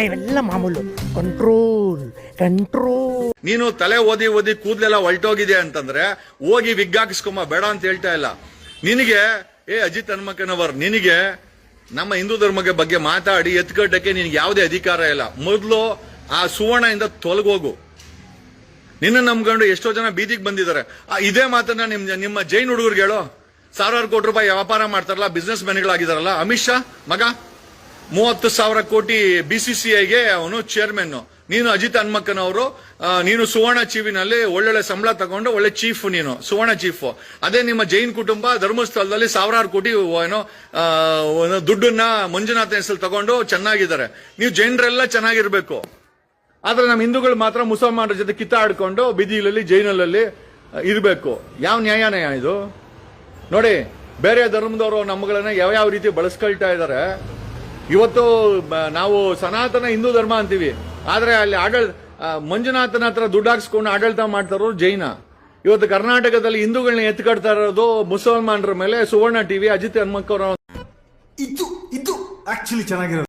ಇವೆಲ್ಲ ಮಾಮೂಲು. Control control. ನೀನು ತಲೆ ಓದಿ ಕೂದಲೆಲ್ಲ ಹೊಲ್ಟೋಗಿದೆ ಅಂತಂದ್ರೆ ಹೋಗಿ ವಿಗ್ ಹಾಕಿಸ್ಕೊಂಬ, ಬೇಡ ಅಂತ ಹೇಳ್ತಾ ಇಲ್ಲ. ನಿನಗೆ ಅಜಿತ್ ಹನುಮಕ್ಕನವರ್, ನಿನಗೆ ನಮ್ಮ ಹಿಂದೂ ಧರ್ಮದ ಬಗ್ಗೆ ಮಾತಾಡಿ ಎತ್ಕಟ್ಟಕ್ಕೆ ನಿನ್ಗೆ ಯಾವುದೇ ಅಧಿಕಾರ ಇಲ್ಲ. ಮೊದಲು ಆ ಸುವರ್ಣದಿಂದ ತೊಲಗೋಗು. ನಿನ್ನ ನಂಬ್ಕೊಂಡು ಎಷ್ಟೋ ಜನ ಬೀದಿಗೆ ಬಂದಿದ್ದಾರೆ. ಇದೇ ಮಾತನ್ನ ನಿಮ್ಮ ಜೈನ್ ಹುಡುಗರಿಗೆ ಹೇಳೋ. ಸಾವಿರಾರು ಕೋಟಿ ರೂಪಾಯಿ ವ್ಯಾಪಾರ ಮಾಡ್ತಾರಲ್ಲ, ಬಿಸ್ನೆಸ್ ಮ್ಯಾನ್ಗಳಾಗಿದಾರಲ್ಲ. ಅಮಿತ್ ಶಾ ಮಗ 30,000 ಕೋಟಿ BCCIಗೆ ಅವನು ಚೇರ್ಮನ್. ನೀನು ಅಜಿತ್ ಹನುಮಕ್ಕನವರು, ನೀನು ಸುವರ್ಣ ಚೀವಿನಲ್ಲಿ ಒಳ್ಳೊಳ್ಳೆ ಸಂಬಳ ತಗೊಂಡು ಒಳ್ಳೆ ಚೀಫ್, ನೀನು ಸುವರ್ಣ ಚೀಫ್. ಅದೇ ನಿಮ್ಮ ಜೈನ್ ಕುಟುಂಬ ಧರ್ಮಸ್ಥಳದಲ್ಲಿ ಸಾವಿರಾರು ಕೋಟಿ ಏನೋ ದುಡ್ಡನ್ನ ಮಂಜುನಾಥ ಹೆಸರು ತಗೊಂಡು ಚೆನ್ನಾಗಿದ್ದಾರೆ. ನೀವು ಜೈನರೆಲ್ಲ ಚೆನ್ನಾಗಿರ್ಬೇಕು. ಆದ್ರೆ ನಮ್ಮ ಹಿಂದೂಗಳು ಮಾತ್ರ ಮುಸಲ್ಮಾನರ ಜೊತೆ ಕಿತ್ತಾಡ್ಕೊಂಡು ಬೀದಿಗಳಲ್ಲಿ ಜೈನಲ್ಲಲ್ಲಿ ಇರಬೇಕು. ಯಾವ ನ್ಯಾಯ ಇದು? ನೋಡಿ, ಬೇರೆ ಧರ್ಮದವರು ನಮ್ಮಗಳನ್ನ ಯಾವ ರೀತಿ ಬಳಸ್ಕೊಳ್ತಾ ಇದ್ದಾರೆ. ಇವತ್ತು ನಾವು ಸನಾತನ ಹಿಂದೂ ಧರ್ಮ ಅಂತೀವಿ, ಆದ್ರೆ ಅಲ್ಲಿ ಮಂಜುನಾಥನ ಹತ್ರ ದುಡ್ಡು ಹಾಕ್ಸ್ಕೊಂಡು ಆಡಳಿತ ಮಾಡ್ತಾರೋ ಜೈನ. ಇವತ್ತು ಕರ್ನಾಟಕದಲ್ಲಿ ಹಿಂದೂಗಳನ್ನ ಎತ್ಕಡ್ತಾ ಇರೋದು ಮುಸಲ್ಮಾನರ ಮೇಲೆ ಸುವರ್ಣ ಟಿವಿ, ಅಜಿತ್ ಹನುಮಕ್ಕ. ಇದು ಆಕ್ಚುಲಿ ಚೆನ್ನಾಗಿರೋದು.